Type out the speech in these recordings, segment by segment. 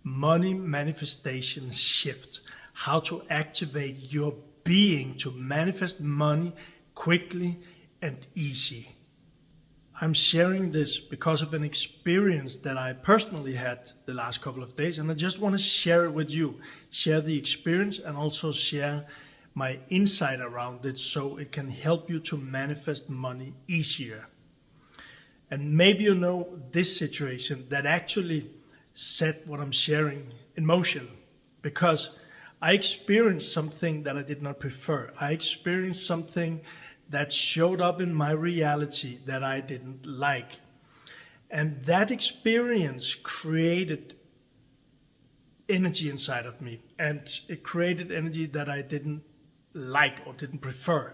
money manifestation shift, how to activate your being to manifest money quickly and easy. I'm sharing this because of an experience that I personally had the last couple of days, and I just want to share it with you, share the experience and also share my insight around it so it can help you to manifest money easier. And maybe you know this situation that actually set what I'm sharing in motion, because I experienced something that I did not prefer. I experienced something that showed up in my reality that I didn't like. And that experience created energy inside of me, and it created energy that I didn't like or didn't prefer.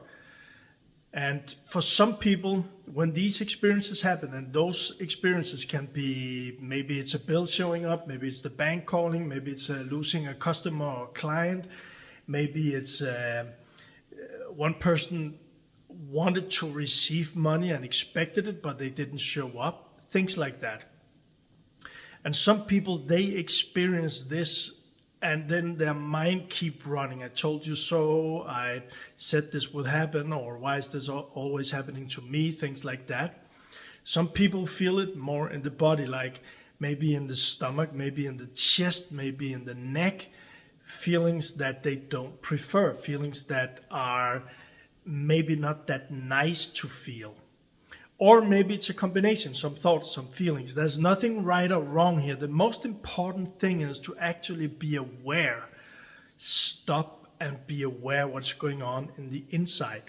And for some people, when these experiences happen, and those experiences can be, maybe it's a bill showing up, maybe it's the bank calling, maybe it's losing a customer or client, maybe it's one person wanted to receive money and expected it, but they didn't show up, things like that. And some people, they experience this and then their mind keep running. I told you so, I said this would happen, or why is this always happening to me, things like that. Some people feel it more in the body, like maybe in the stomach, maybe in the chest, maybe in the neck, feelings that they don't prefer, feelings that are maybe not that nice to feel. Or maybe it's a combination, some thoughts, some feelings. There's nothing right or wrong here. The most important thing is to actually be aware. Stop and be aware what's going on in the inside.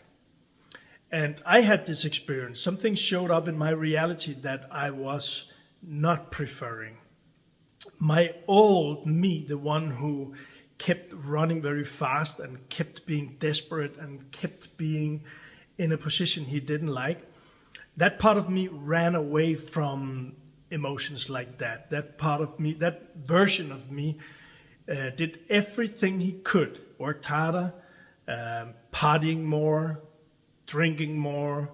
And I had this experience. Something showed up in my reality that I was not preferring. My old me, the one who kept running very fast and kept being desperate and kept being in a position he didn't like, that part of me ran away from emotions like that. That part of me, that version of me, did everything he could, worked harder, partying more, drinking more,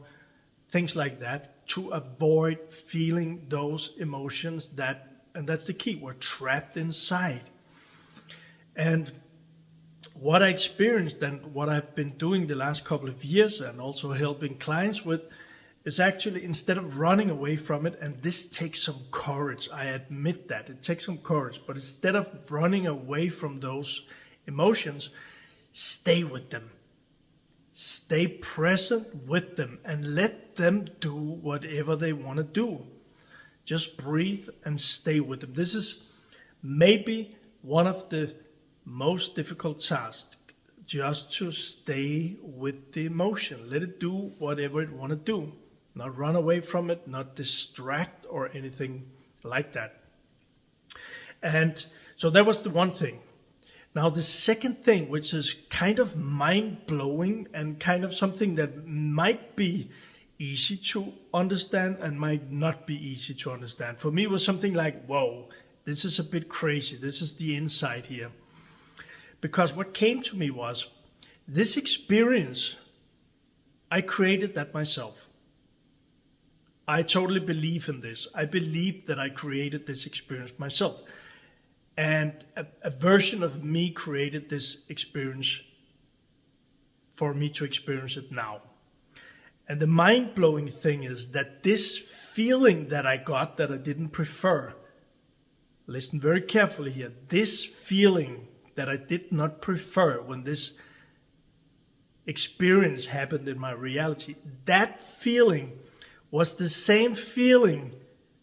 things like that, to avoid feeling those emotions that, and that's the key, we're trapped inside. And what I experienced and what I've been doing the last couple of years and also helping clients with is actually, instead of running away from it, and this takes some courage, I admit that, it takes some courage, but instead of running away from those emotions, stay with them. Stay present with them and let them do whatever they want to do. Just breathe and stay with them. This is maybe one of the most difficult tasks, just to stay with the emotion. Let it do whatever it want to do. Not run away from it, not distract or anything like that. And so that was the one thing. Now the second thing, which is kind of mind-blowing and kind of something that might be easy to understand and might not be easy to understand. For me, it was something like, whoa, this is a bit crazy. This is the insight here. Because what came to me was, this experience, I created that myself. I totally believe in this. I believe that I created this experience myself. And a version of me created this experience for me to experience it now. And the mind-blowing thing is that this feeling that I got that I didn't prefer, listen very carefully here, this feeling that I did not prefer when this experience happened in my reality, that feeling was the same feeling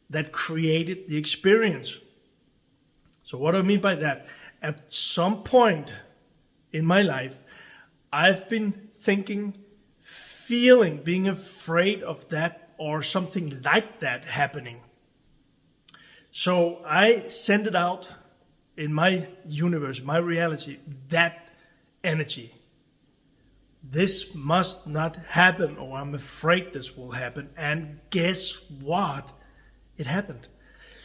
that created the experience. So what do I mean by that? At some point in my life, I've been thinking, feeling, being afraid of that or something like that happening. So I send it out in my universe, my reality, that energy. This must not happen, or I'm afraid this will happen. And guess what? It happened.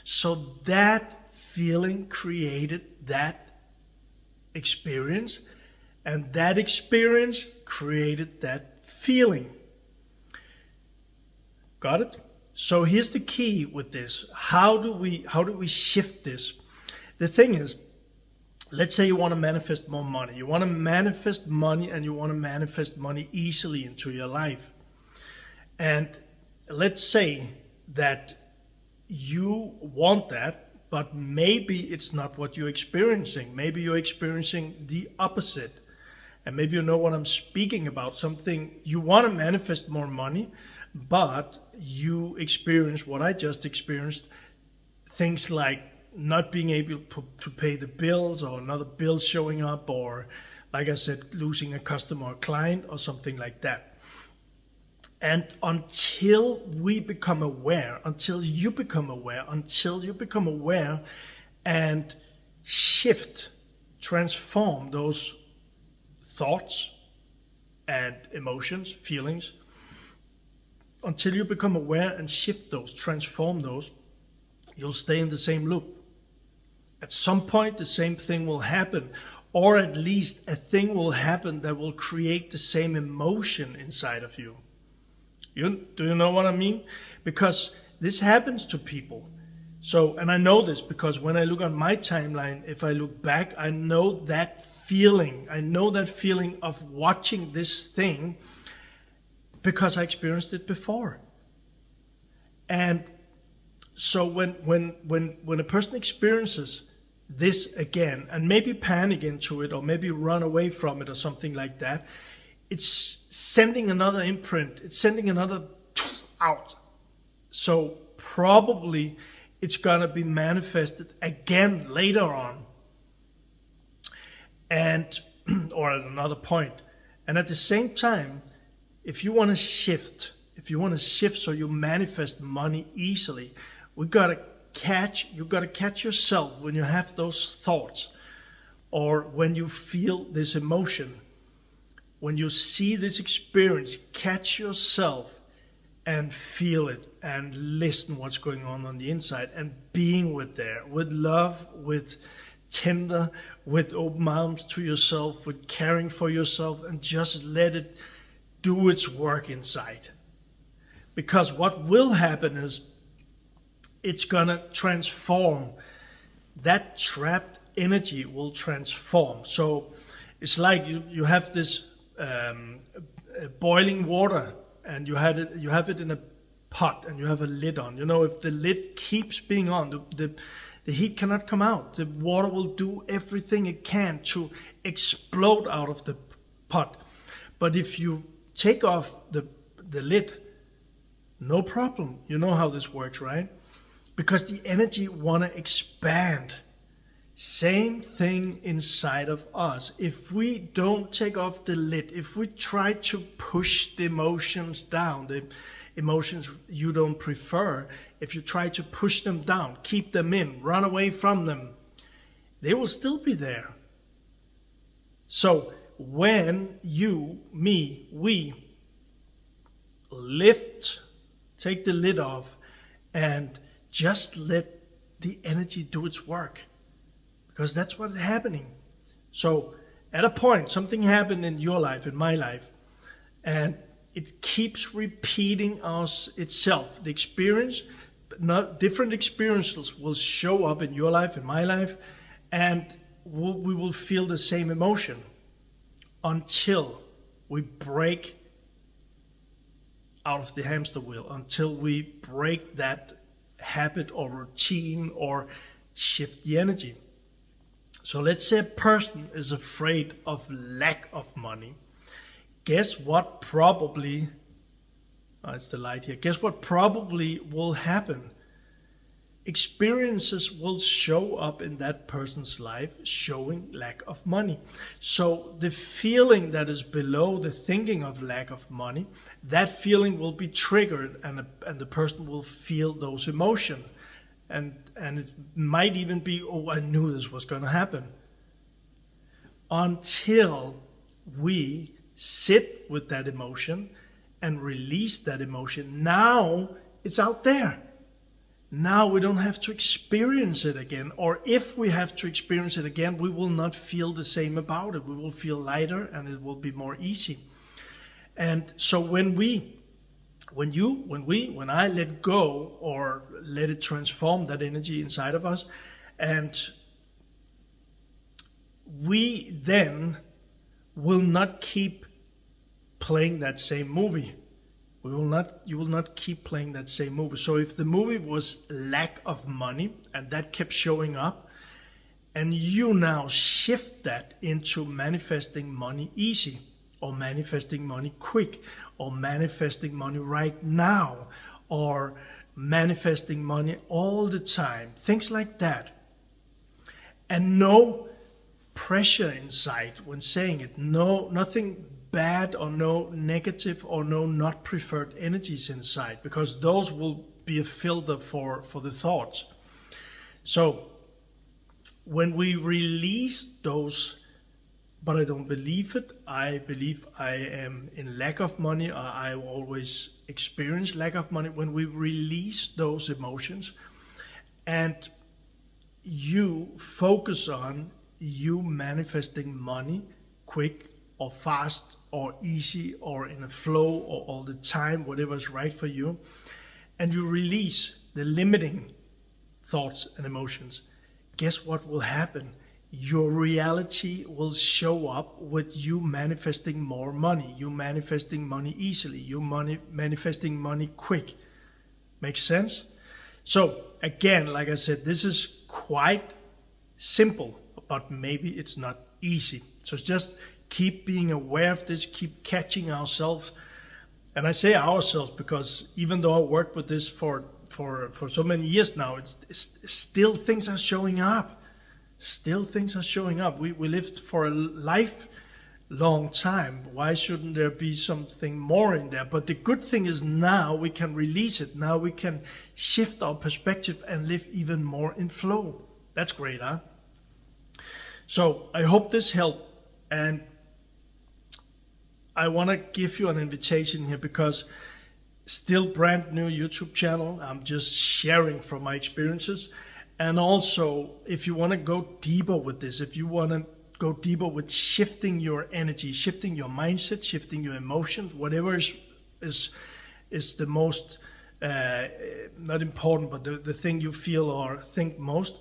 So that feeling created that experience, and that experience created that feeling. Got it? So here's the key with this. How do we shift this? the thing is, let's say you want to manifest more money. You want to manifest money, and you want to manifest money easily into your life. And let's say that you want that, but maybe it's not what you're experiencing. Maybe you're experiencing the opposite. And maybe you know what I'm speaking about. Something, you want to manifest more money, but you experience what I just experienced. Things like not being able to pay the bills, or another bill showing up, or like I said, losing a customer or client or something like that. And until we become aware, until you become aware and shift, transform those thoughts and emotions, feelings, until you become aware and shift those, transform those, you'll stay in the same loop. At some point, the same thing will happen, or at least a thing will happen that will create the same emotion inside of you. Do you know what I mean? Because this happens to people. So, and I know this because when I look on my timeline, if I look back, I know that feeling. I know that feeling of watching this thing because I experienced it before. And so when a person experiences this again, and maybe panic into it, or maybe run away from it, or something like that, it's sending another imprint. It's sending another out. So probably it's gonna be manifested again later on, and or at another point. And at the same time, if you want to shift, so you manifest money easily, you gotta catch yourself when you have those thoughts, or when you feel this emotion, when you see this experience. Catch yourself and feel it, and listen what's going on the inside, and being with love, with tender, with open arms to yourself, with caring for yourself, and just let it do its work inside. Because what will happen is it's gonna transform. That trapped energy will transform. So it's like you have this boiling water, and you have it in a pot, and you have a lid on. You know, if the lid keeps being on, the heat cannot come out. The water will do everything it can to explode out of the pot. But if you take off the lid, no problem. You know how this works, right? Because the energy want to expand. Same thing inside of us. If we don't take off the lid, if we try to push the emotions down, the emotions you don't prefer, if you try to push them down, keep them in, run away from them, they will still be there. So when we lift, take the lid off, and just let the energy do its work, because that's what's happening. So at a point, something happened in your life, in my life, and it keeps repeating itself. The experience, not different experiences will show up in your life, in my life, and we will feel the same emotion until we break out of the hamster wheel, until we break that habit or routine or shift the energy. So let's say a person is afraid of lack of money. Guess what probably, it's the light here, guess what probably will happen? Experiences will show up in that person's life showing lack of money. So the feeling that is below the thinking of lack of money, that feeling will be triggered, and the person will feel those emotions. And it might even be, oh, I knew this was going to happen. Until we sit with that emotion and release that emotion. Now it's out there. Now we don't have to experience it again. Or if we have to experience it again, we will not feel the same about it. We will feel lighter, and it will be more easy. And so when I let go, or let it transform that energy inside of us, and we then will not keep playing that same movie. You will not keep playing that same movie. So if the movie was lack of money and that kept showing up, and you now shift that into manifesting money easy, or manifesting money quick, or manifesting money right now, or manifesting money all the time, things like that. And no pressure inside when saying it, nothing bad or no negative or no not preferred energies inside, because those will be a filter for the thoughts. So when we release those, but I don't believe it, I believe I am in lack of money, or I always experience lack of money, when we release those emotions and you focus on you manifesting money quick or fast or easy or in a flow or all the time, whatever is right for you, and you release the limiting thoughts and emotions, guess what will happen? Your reality will show up with you manifesting more money, you manifesting money easily, you manifesting money quick. Makes sense? So again, like I said, this is quite simple, but maybe it's not easy. So just keep being aware of this, keep catching ourselves. And I say ourselves because even though I worked with this for so many years now, it's still things are showing up. Still things are showing up. We lived for a lifelong time. Why shouldn't there be something more in there? But the good thing is now we can release it. Now we can shift our perspective and live even more in flow. That's great, huh? So I hope this helped. And I want to give you an invitation here, because still brand new YouTube channel. I'm just sharing from my experiences. And also, if you want to go deeper with this, if you want to go deeper with shifting your energy, shifting your mindset, shifting your emotions, whatever is the most, not important, but the thing you feel or think most,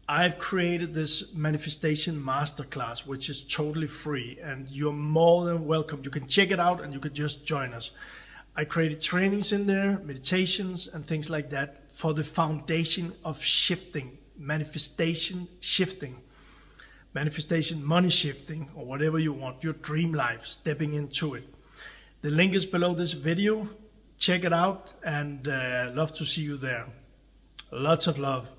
I've created this manifestation masterclass, which is totally free, and you're more than welcome. You can check it out and you can just join us. I created trainings in there, meditations and things like that for the foundation of shifting, manifestation shifting, manifestation money shifting, or whatever you want, your dream life, stepping into it. The link is below this video. Check it out, and love to see you there. Lots of love.